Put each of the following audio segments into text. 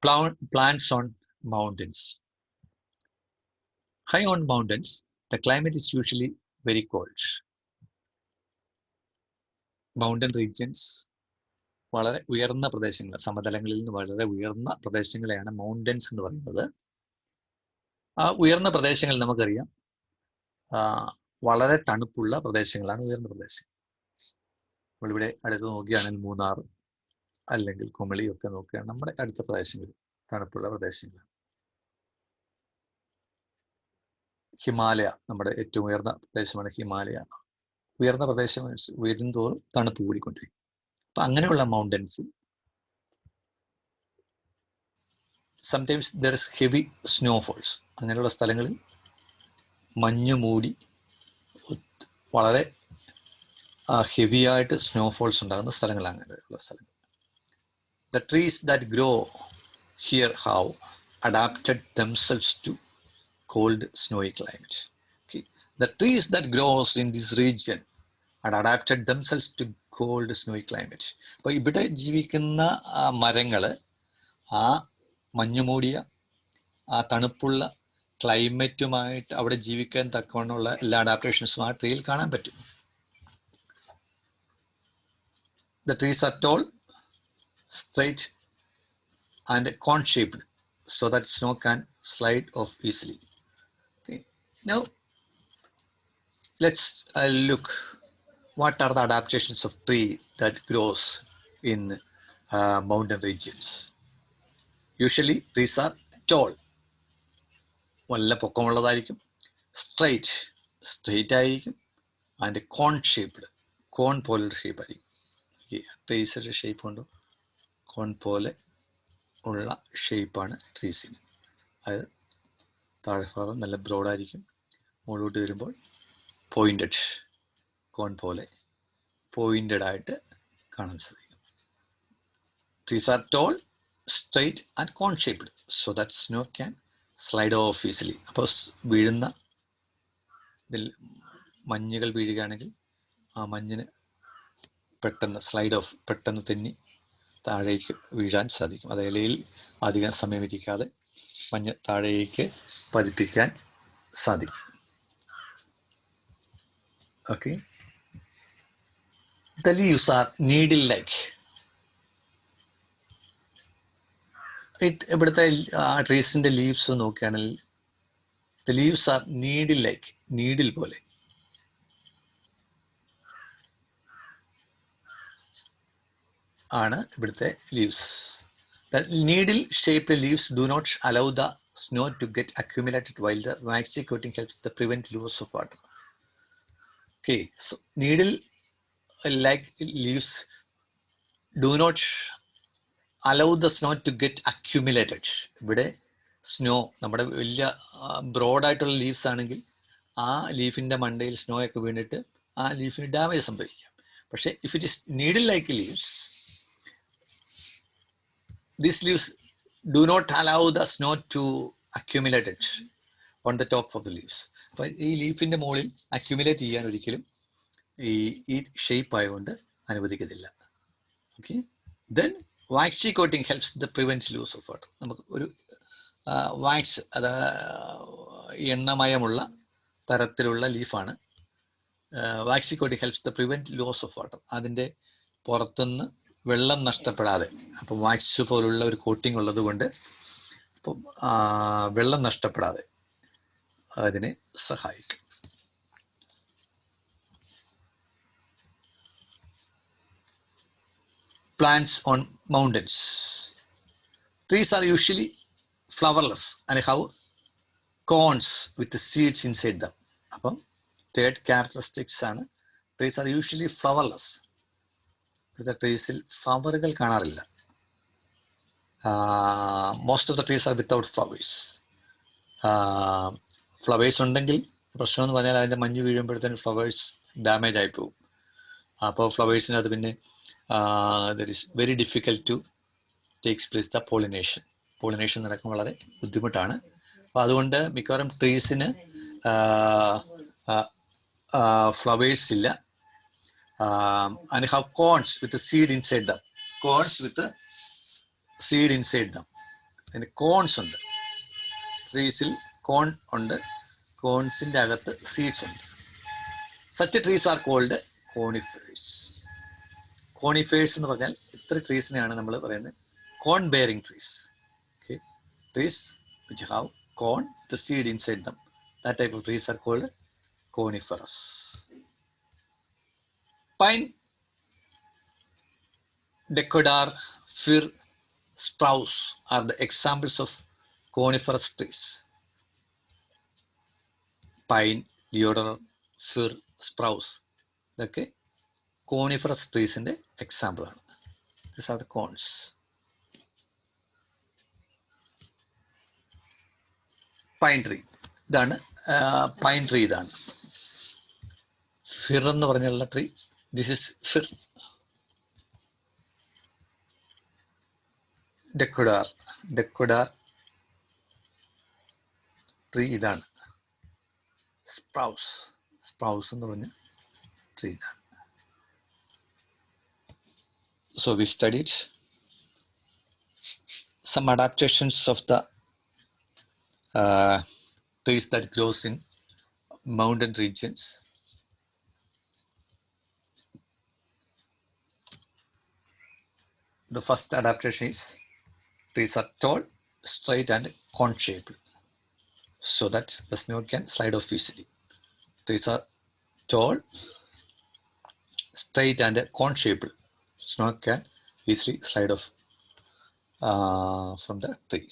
Plants on mountains. High on mountains, the climate is usually very cold. Mountain regions, വളരെ ഉയർന്ന പ്രദേശങ്ങൾ, സമതലങ്ങളിൽ നിന്ന് വളരെ ഉയർന്ന പ്രദേശങ്ങളെയാണ് മൗണ്ടൻസ് എന്ന് പറയുന്നത്. ആ ഉയർന്ന പ്രദേശങ്ങൾ നമുക്കറിയാം വളരെ തണുപ്പുള്ള പ്രദേശങ്ങളാണ് ഉയർന്ന പ്രദേശങ്ങൾ. നമ്മളിവിടെ അടുത്ത് നോക്കുകയാണെങ്കിൽ മൂന്നാർ അല്ലെങ്കിൽ കുമളി ഒക്കെ നോക്കുകയാണ് നമ്മുടെ അടുത്ത പ്രദേശങ്ങൾ തണുപ്പുള്ള പ്രദേശങ്ങളാണ്. ഹിമാലയ നമ്മുടെ ഏറ്റവും ഉയർന്ന പ്രദേശമാണ് ഹിമാലയ. ഉയർന്ന പ്രദേശം ഉയരുന്തോറും തണുപ്പ് കൂടിക്കൊണ്ടിരിക്കും. അപ്പൊ അങ്ങനെയുള്ള mountains sometimes there is heavy snowfalls. അങ്ങനെയുള്ള സ്ഥലങ്ങളിൽ മഞ്ഞു മൂടി വളരെ ഹെവി ആയിട്ട് സ്നോഫോൾസ് ഉണ്ടാകുന്ന സ്ഥലങ്ങളാണ് അങ്ങനെയുള്ള സ്ഥലങ്ങൾ. The trees that grow here have adapted themselves to cold, snowy climate. Okay. The trees that grows in this region had adapted themselves to cold, snowy climate. അപ്പോൾ ഇവിടെ ജീവിക്കുന്ന മരങ്ങൾ ആ മഞ്ഞുമൂടിയ ആ തണുപ്പുള്ള ക്ലൈമറ്റുമായിട്ട് അവിടെ ജീവിക്കാൻ തക്കവണ്ണമുള്ള എല്ലാ അഡാപ്റ്റേഷൻസും ആ ട്രീയിൽ കാണാൻ പറ്റും. The trees are tall, straight and cone shaped so that snow can slide off easily. Okay. Now let's look what are the adaptations of tree that grows in mountain regions. Usually trees are tall, നല്ല പൊക്കമുള്ളതായിരിക്കും, straight ആയിരിക്കും, and cone shaped, കോൺ പോലുള്ള shape ആയിരിക്കും. ട്രീസിൻ്റെ shape കൊണ്ട് കോൺ പോലെ ഉള്ള ഷേപ്പാണ് ട്രീസിന്. അത് താഴ്ഭാഗം നല്ല ബ്രോഡായിരിക്കും, മുകളിലോട്ട് വരുമ്പോൾ പോയിൻറ്റഡ്, കോൺ പോലെ പോയിൻറ്റഡ് ആയിട്ട് കാണാൻ സാധിക്കും. Trees are tall, straight and cone shaped so that snow can slide off easily. അപ്പോൾ വീഴുന്ന മഞ്ഞുകൾ വീഴുകയാണെങ്കിൽ ആ മഞ്ഞിന് പെട്ടെന്ന് സ്ലൈഡ് ഓഫ്, പെട്ടെന്ന് തെന്നി താഴേക്ക് വീഴാൻ സാധിക്കും. അത് ഇലയിൽ അധികം സമയം ഇരിക്കാതെ മഞ്ഞ് താഴേക്ക് പതിപ്പിക്കാൻ സാധിക്കും. Okay. The leaves are needle-like. ഇവിടുത്തെ ട്രീസിന്റെ ലീവ്സ് നോക്കുകയാണെങ്കിൽ the leaves are needle-like, needle പോലെ. ആണ് ഇവിടുത്തെ leaves. The needle-shaped leaves do not allow the snow to get accumulated while the waxy coating helps to prevent loss of water. Okay, so needle-like leaves do not allow the snow to get accumulated. ഇവിടെ snow നമ്മുടെ വലിയ ബ്രോഡായിട്ടുള്ള leaves ആണെങ്കിൽ ആ ലീഫിൻ്റെ മണ്ടയിൽ snow ഒക്കെ വീണിട്ട് ആ ലീഫിന് damage സംഭവിക്കാം. പക്ഷേ if it is needle like leaves, these leaves do not allow the snow to accumulate it on the top of the leaves. അപ്പോൾ ഈ ലീഫിൻ്റെ മുകളിൽ അക്യുമുലേറ്റ് ചെയ്യാൻ ഒരിക്കലും ഈ ഷേപ്പ് ആയതുകൊണ്ട് അനുവദിക്കത്തില്ല. Okay. Then waxy coating helps the prevent loss of water. നമുക്ക് ഒരു വാക്സ്, അത് എണ്ണമയമുള്ള തരത്തിലുള്ള ലീഫാണ്. Waxy coating helps the prevent loss of water. അതിൻ്റെ പുറത്തുനിന്ന് വെള്ളം നഷ്ടപ്പെടാതെ, അപ്പം വാക്സ് പോലുള്ള ഒരു കോട്ടിങ് ഉള്ളത് കൊണ്ട് അപ്പം വെള്ളം നഷ്ടപ്പെടാതെ അതിനെ സഹായിക്കും. Plants on mountains. Trees are usually flowerless and have cones with the seeds inside them. അപ്പം തേർഡ് ക്യാരക്ടറിസ്റ്റിക്സ് ആണ്, ട്രീസ് ആർ യൂഷ്വലി ഫ്ലവർലെസ്. ഇവിടുത്തെ ട്രീസിൽ ഫ്ലവറുകൾ കാണാറില്ല. Most of the trees are without flowers. Flowers ഉണ്ടെങ്കിൽ പ്രശ്നം എന്ന് പറഞ്ഞാൽ അതിൻ്റെ മഞ്ഞ് വീഴുമ്പോഴത്തേനും ഫ്ലവേഴ്സ് ഡാമേജ് ആയി പോകും. അപ്പോൾ ഫ്ലവേഴ്സിനകത്ത് പിന്നെ there is very difficult to takes place the pollination. Pollination നടക്കാൻ വളരെ ബുദ്ധിമുട്ടാണ്. അപ്പോൾ അതുകൊണ്ട് മിക്കവാറും ട്രീസിന് ഫ്ലവേഴ്സ് ഇല്ല. And have cones with the seed inside them. Cones with the seed inside them. അതിന് കോൺസ് ഉണ്ട്. ട്രീസിൽ കോൺ ഉണ്ട്, കോൺസിൻ്റെ അകത്ത് സീഡ്സ് ഉണ്ട്. Such trees are called conifers. Conifers എന്ന് പറഞ്ഞാൽ ഇത്ര ട്രീസിനെയാണ് നമ്മൾ പറയുന്നത് cone bearing trees. Okay, trees which have cone the seed inside them, that type of trees are called coniferous. Pine, deodar, fir, spruce are the examples of coniferous trees. Pine, deodar, fir, spruce ഇതൊക്കെ coniferous ട്രീസിൻ്റെ എക്സാമ്പിളാണ്. These are the cones. Pine tree, ഇതാണ് pine tree. ഇതാണ് fir എന്ന് പറഞ്ഞുള്ള tree. This is fir. Deodar tree ഇതാണ്. Spruce എന്ന് പറഞ്ഞ ട്രീ ഇതാണ്. So we studied some adaptations of the trees that grows in mountain regions. The first adaptation is trees are tall, straight and cone-shaped so that the snow can slide off easily. Trees are tall, straight and cone-shaped. Snow can easily slide off from the tree.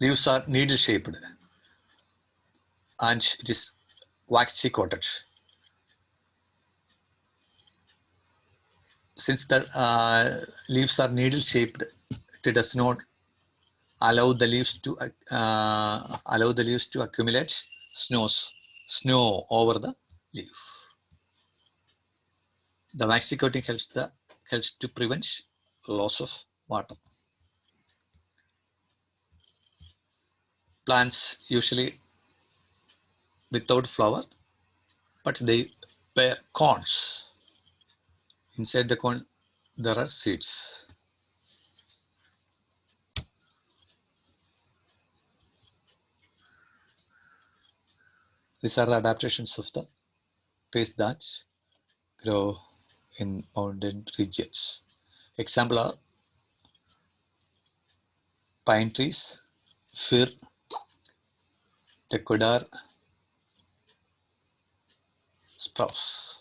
Leaves are needle-shaped and it is waxy coated. Since the leaves are needle-shaped, it does not allow the leaves to accumulate snow over the leaf. The waxy coating helps to prevent loss of water. Plants usually without flower, but they bear cones. Inside the cone, there are seeds. These are the adaptations of the trees that grow in mountain regions. Example are pine trees, fir, deodar, spruce.